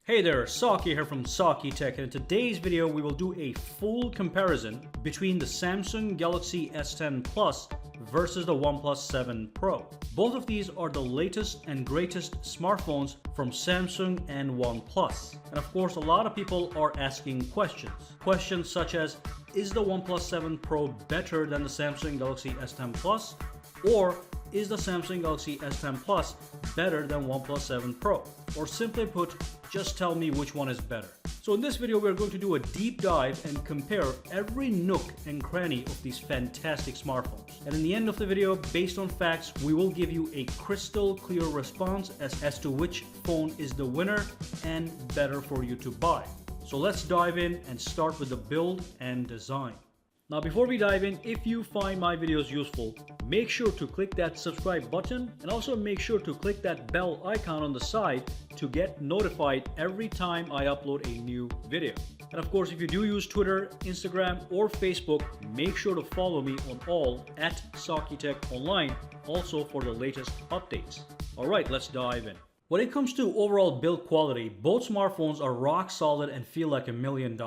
Hey there, Saki here from SAKITECH, and in today's video we will do a full comparison between the Samsung Galaxy S10 Plus versus the OnePlus 7 Pro. Both of these are the latest and greatest smartphones from Samsung and OnePlus. And of course, a lot of people are asking questions. Questions such as, is the OnePlus 7 Pro better than the Samsung Galaxy S10 Plus? Or is the Samsung Galaxy S10 Plus better than OnePlus 7 Pro? Or simply put, just tell me which one is better. So in this video, we're going to do a deep dive and compare every nook and cranny of these fantastic smartphones. And in the end of the video, based on facts, we will give you a crystal clear response as to which phone is the winner and better for you to buy. So let's dive in and start with the build and design. Now before we dive in, if you find my videos useful, make sure to click that subscribe button and also make sure to click that bell icon on the side to get notified every time I upload a new video. And of course, if you do use Twitter, Instagram, or Facebook, make sure to follow me on all at SAKITECH Online, also for the latest updates. Alright, let's dive in. When it comes to overall build quality, both smartphones are rock solid and feel like $1 million.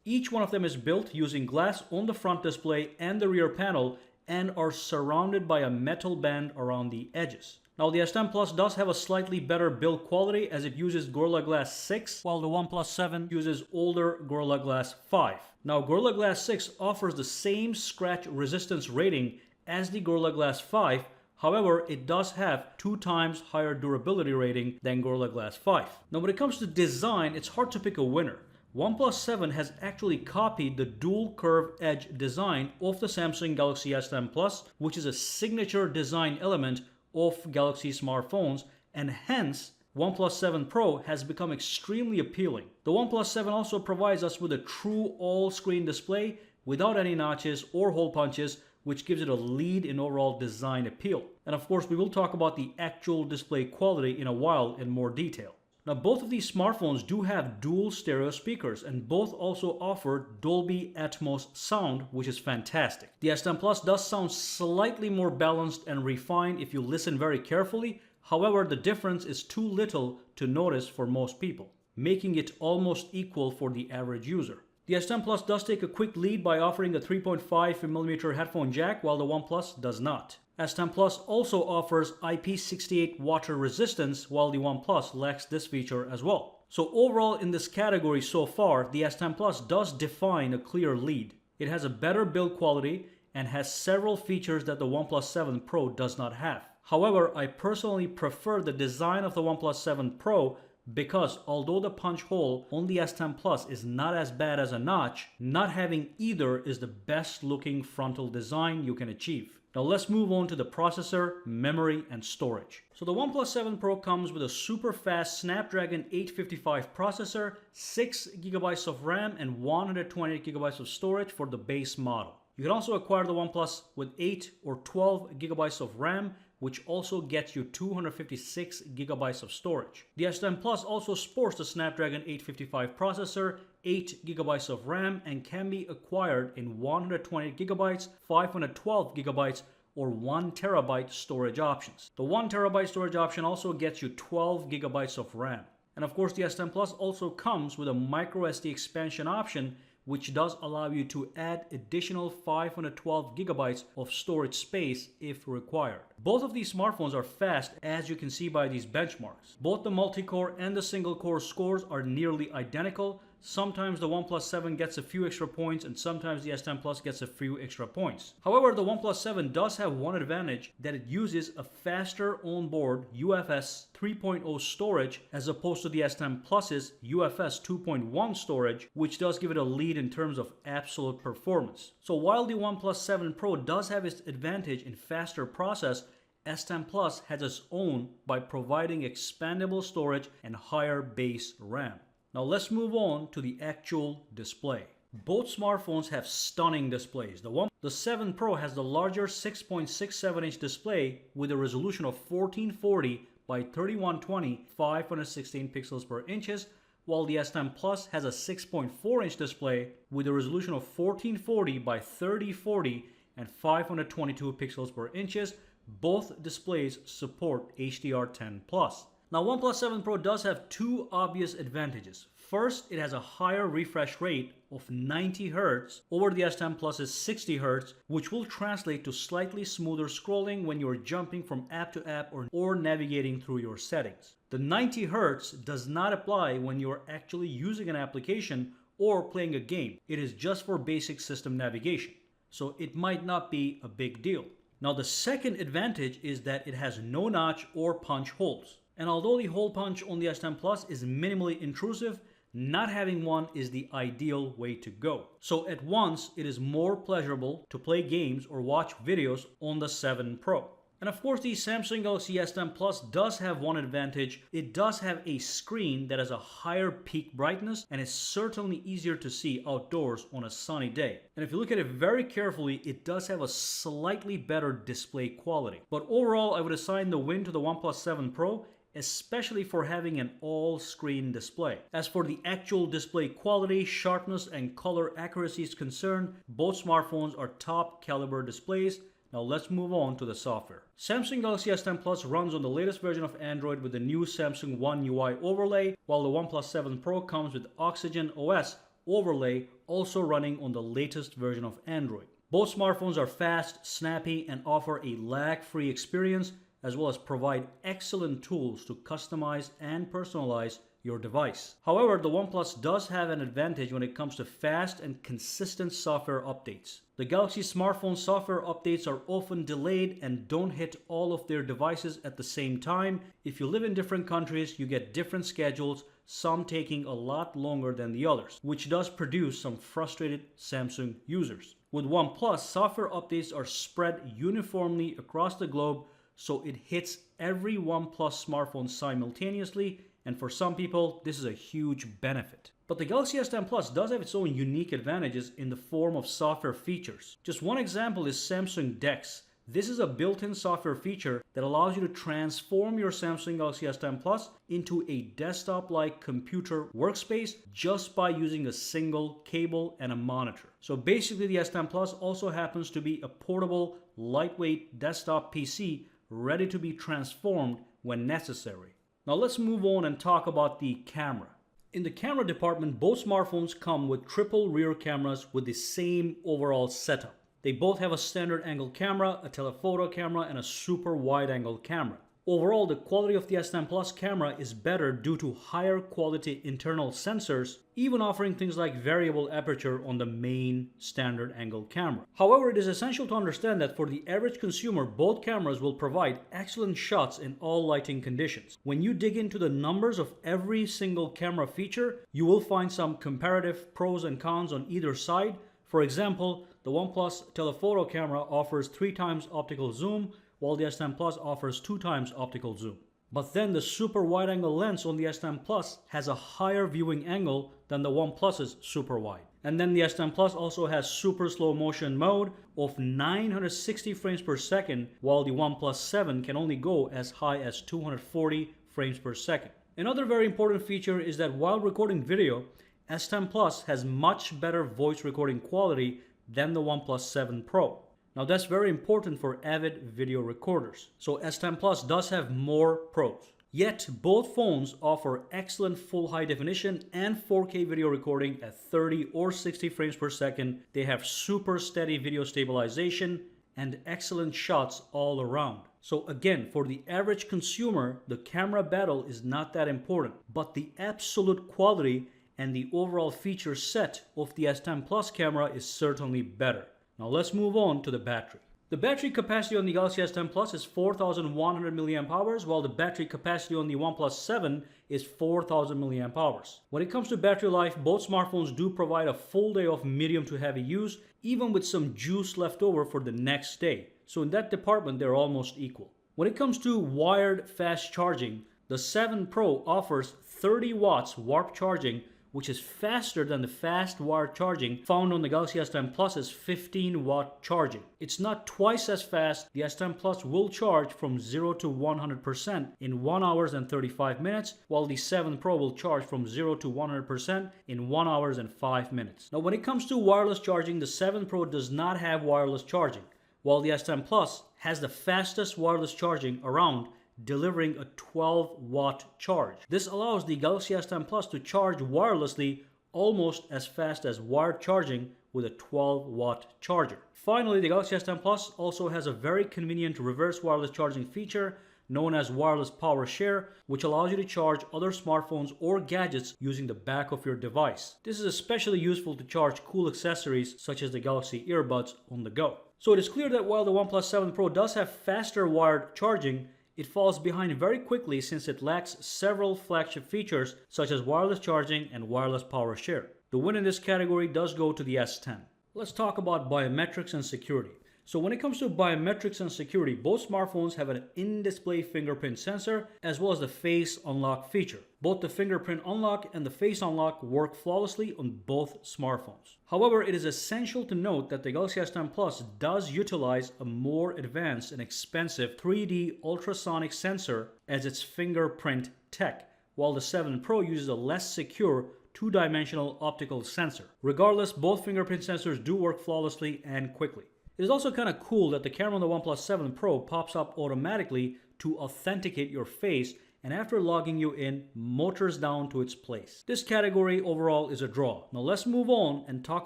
Each one of them is built using glass on the front display and the rear panel and are surrounded by a metal band around the edges. Now the S10 Plus does have a slightly better build quality as it uses Gorilla Glass 6, while the OnePlus 7 uses older Gorilla Glass 5. Now Gorilla Glass 6 offers the same scratch resistance rating as the Gorilla Glass 5. However, it does have 2 times higher durability rating than Gorilla Glass 5. Now when it comes to design, it's hard to pick a winner. OnePlus 7 has actually copied the dual curve edge design of the Samsung Galaxy S10 Plus, which is a signature design element of Galaxy smartphones, and hence OnePlus 7 Pro has become extremely appealing. The OnePlus 7 also provides us with a true all-screen display without any notches or hole punches, which gives it a lead in overall design appeal. And of course, we will talk about the actual display quality in a while in more detail. Now, both of these smartphones do have dual stereo speakers, and both also offer Dolby Atmos sound, which is fantastic. The S10 Plus does sound slightly more balanced and refined if you listen very carefully. However, the difference is too little to notice for most people, making it almost equal for the average user. The S10 Plus does take a quick lead by offering a 3.5mm headphone jack, while the OnePlus does not. S10 Plus also offers IP68 water resistance, while the OnePlus lacks this feature as well. So overall in this category so far, the S10 Plus does define a clear lead. It has a better build quality and has several features that the OnePlus 7 Pro does not have. However, I personally prefer the design of the OnePlus 7 Pro because although the punch hole on the S10 Plus is not as bad as a notch, not having either is the best looking frontal design you can achieve. Now let's move on to the processor, memory, and storage. So the OnePlus 7 Pro comes with a super fast Snapdragon 855 processor, 6GB of RAM, and 128GB of storage for the base model. You can also acquire the OnePlus with 8 or 12GB of RAM, which also gets you 256GB of storage. The S10 Plus also sports the Snapdragon 855 processor, 8GB of RAM, and can be acquired in 128GB, 512GB, or 1TB storage options. The 1TB storage option also gets you 12GB of RAM. And of course, the S10 Plus also comes with a microSD expansion option, which does allow you to add additional 512GB of storage space if required. Both of these smartphones are fast, as you can see by these benchmarks. Both the multi-core and the single-core scores are nearly identical. Sometimes the OnePlus 7 gets a few extra points and sometimes the S10 Plus gets a few extra points. However, the OnePlus 7 does have one advantage, that it uses a faster onboard UFS 3.0 storage as opposed to the S10 Plus's UFS 2.1 storage, which does give it a lead in terms of absolute performance. So while the OnePlus 7 Pro does have its advantage in faster process, S10 Plus has its own by providing expandable storage and higher base RAM. Now let's move on to the actual display. Both smartphones have stunning displays. The 7 Pro has the larger 6.67-inch display with a resolution of 1440 by 3120, 516 pixels per inches, while the S10 Plus has a 6.4-inch display with a resolution of 1440 by 3040 and 522 pixels per inches. Both displays support HDR10+. Now, OnePlus 7 Pro does have two obvious advantages. First, it has a higher refresh rate of 90 Hz over the S10 Plus's 60 Hz, which will translate to slightly smoother scrolling when you're jumping from app to app or navigating through your settings. The 90 Hz does not apply when you're actually using an application or playing a game. It is just for basic system navigation, so it might not be a big deal. Now, the second advantage is that it has no notch or punch holes. And although the hole punch on the S10 Plus is minimally intrusive, not having one is the ideal way to go. So at once, it is more pleasurable to play games or watch videos on the 7 Pro. And of course, the Samsung Galaxy S10 Plus does have one advantage. It does have a screen that has a higher peak brightness and is certainly easier to see outdoors on a sunny day. And if you look at it very carefully, it does have a slightly better display quality. But overall, I would assign the win to the OnePlus 7 Pro, especially for having an all-screen display. As for the actual display quality, sharpness, and color accuracy is concerned, both smartphones are top caliber displays. Now let's move on to the software. Samsung Galaxy S10 Plus runs on the latest version of Android with the new Samsung One UI overlay, while the OnePlus 7 Pro comes with Oxygen OS overlay, also running on the latest version of Android. Both smartphones are fast, snappy, and offer a lag-free experience, as well as provide excellent tools to customize and personalize your device. However, the OnePlus does have an advantage when it comes to fast and consistent software updates. The Galaxy smartphone software updates are often delayed and don't hit all of their devices at the same time. If you live in different countries, you get different schedules, some taking a lot longer than the others, which does produce some frustrated Samsung users. With OnePlus, software updates are spread uniformly across the globe, so it hits every OnePlus smartphone simultaneously, and for some people, this is a huge benefit. But the Galaxy S10 Plus does have its own unique advantages in the form of software features. Just one example is Samsung DeX. This is a built-in software feature that allows you to transform your Samsung Galaxy S10 Plus into a desktop-like computer workspace just by using a single cable and a monitor. So basically, the S10 Plus also happens to be a portable, lightweight desktop PC ready to be transformed when necessary. Now let's move on and talk about the camera. In the camera department, both smartphones come with triple rear cameras with the same overall setup. They both have a standard angle camera, a telephoto camera, and a super wide angle camera. Overall, the quality of the S10 Plus camera is better due to higher quality internal sensors, even offering things like variable aperture on the main standard angle camera. However, it is essential to understand that for the average consumer, both cameras will provide excellent shots in all lighting conditions. When you dig into the numbers of every single camera feature, you will find some comparative pros and cons on either side. For example, the OnePlus telephoto camera offers 3 times optical zoom, while the S10 Plus offers 2 times optical zoom. But then the super wide angle lens on the S10 Plus has a higher viewing angle than the OnePlus's super wide. And then the S10 Plus also has super slow motion mode of 960 frames per second, while the OnePlus 7 can only go as high as 240 frames per second. Another very important feature is that while recording video, S10 Plus has much better voice recording quality than the OnePlus 7 Pro. Now that's very important for avid video recorders. So S10 Plus does have more pros. Yet both phones offer excellent full high definition and 4K video recording at 30 or 60 frames per second. They have super steady video stabilization and excellent shots all around. So again, for the average consumer, the camera battle is not that important, but the absolute quality and the overall feature set of the S10 Plus camera is certainly better. Now let's move on to the battery. The battery capacity on the Galaxy S10 Plus is 4,100 mAh, while the battery capacity on the OnePlus 7 is 4,000 mAh. When it comes to battery life, both smartphones do provide a full day of medium to heavy use, even with some juice left over for the next day. So in that department, they're almost equal. When it comes to wired fast charging, the 7 Pro offers 30 watts warp charging, which is faster than the fast wired charging found on the Galaxy S10 Plus's 15-watt charging. It's not twice as fast. The S10 Plus will charge from 0 to 100% in 1 hour and 35 minutes, while the 7 Pro will charge from 0 to 100% in 1 hour and 5 minutes. Now, when it comes to wireless charging, the 7 Pro does not have wireless charging, while the S10 Plus has the fastest wireless charging around delivering a 12-watt charge. This allows the Galaxy S10 Plus to charge wirelessly almost as fast as wired charging with a 12-watt charger. Finally, the Galaxy S10 Plus also has a very convenient reverse wireless charging feature known as wireless power share, which allows you to charge other smartphones or gadgets using the back of your device. This is especially useful to charge cool accessories such as the Galaxy earbuds on the go. So it is clear that while the OnePlus 7 Pro does have faster wired charging, it falls behind very quickly since it lacks several flagship features such as wireless charging and wireless power share. The win in this category does go to the S10. Let's talk about biometrics and security. So when it comes to biometrics and security, both smartphones have an in-display fingerprint sensor as well as the face unlock feature. Both the fingerprint unlock and the face unlock work flawlessly on both smartphones. However, it is essential to note that the Galaxy S10 Plus does utilize a more advanced and expensive 3D ultrasonic sensor as its fingerprint tech, while the 7 Pro uses a less secure two-dimensional optical sensor. Regardless, both fingerprint sensors do work flawlessly and quickly. It is also kind of cool that the camera on the OnePlus 7 Pro pops up automatically to authenticate your face, and after logging you in, motors down to its place. This category overall is a draw. Now let's move on and talk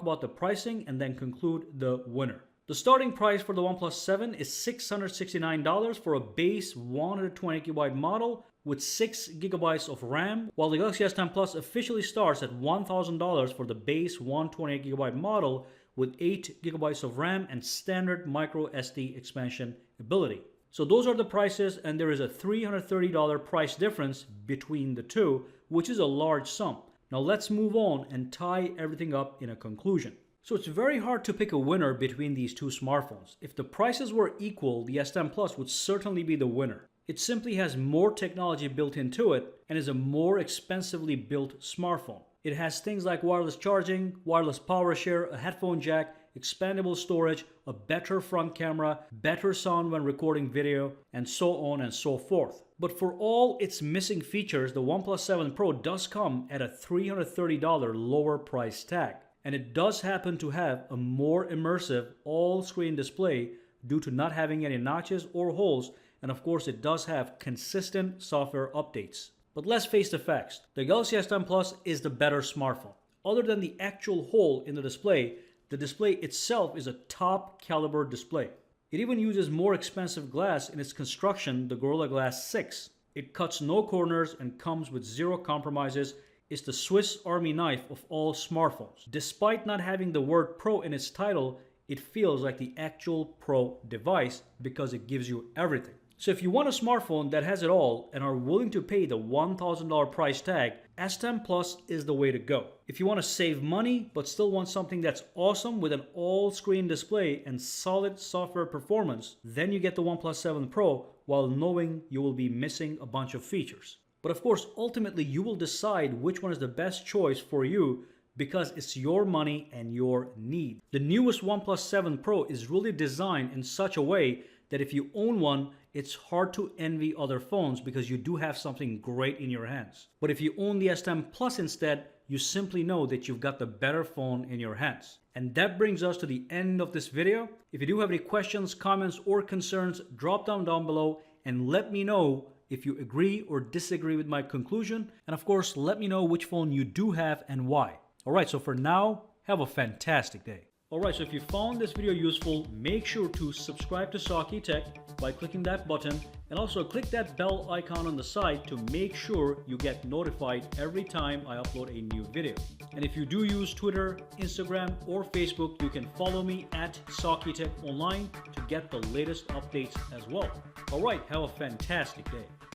about the pricing and then conclude the winner. The starting price for the OnePlus 7 is $669 for a base 128GB model with 6 GB of RAM, while the Galaxy S10 Plus officially starts at $1,000 for the base 128GB model with 8 GB of RAM and standard micro SD expansion ability. So those are the prices, and there is a $330 price difference between the two, which is a large sum. Now let's move on and tie everything up in a conclusion. So it's very hard to pick a winner between these two smartphones. If the prices were equal, the S10 Plus would certainly be the winner. It simply has more technology built into it and is a more expensively built smartphone. It has things like wireless charging, wireless power share, a headphone jack, expandable storage, a better front camera, better sound when recording video, and so on and so forth. But for all its missing features, the OnePlus 7 Pro does come at a $330 lower price tag. And it does happen to have a more immersive all-screen display due to not having any notches or holes, and of course it does have consistent software updates. But let's face the facts, the Galaxy S10 Plus is the better smartphone. Other than the actual hole in the display itself is a top caliber display. It even uses more expensive glass in its construction, the Gorilla Glass 6. It cuts no corners and comes with zero compromises. It's the Swiss Army knife of all smartphones. Despite not having the word Pro in its title, it feels like the actual Pro device because it gives you everything. So if you want a smartphone that has it all and are willing to pay the $1,000 price tag, S10 Plus is the way to go. If you want to save money but still want something that's awesome with an all-screen display and solid software performance, then you get the OnePlus 7 Pro while knowing you will be missing a bunch of features. But of course, ultimately you will decide which one is the best choice for you because it's your money and your need. The newest OnePlus 7 Pro is really designed in such a way that if you own one, it's hard to envy other phones because you do have something great in your hands. But if you own the S10 Plus instead, you simply know that you've got the better phone in your hands. And that brings us to the end of this video. If you do have any questions, comments, or concerns, drop down below and let me know if you agree or disagree with my conclusion. And of course, let me know which phone you do have and why. Alright, so for now, have a fantastic day. Alright, so if you found this video useful, make sure to subscribe to SAKITECH by clicking that button, and also click that bell icon on the side to make sure you get notified every time I upload a new video. And if you do use Twitter, Instagram, or Facebook, you can follow me at SAKITECH Online to get the latest updates as well. Alright, have a fantastic day.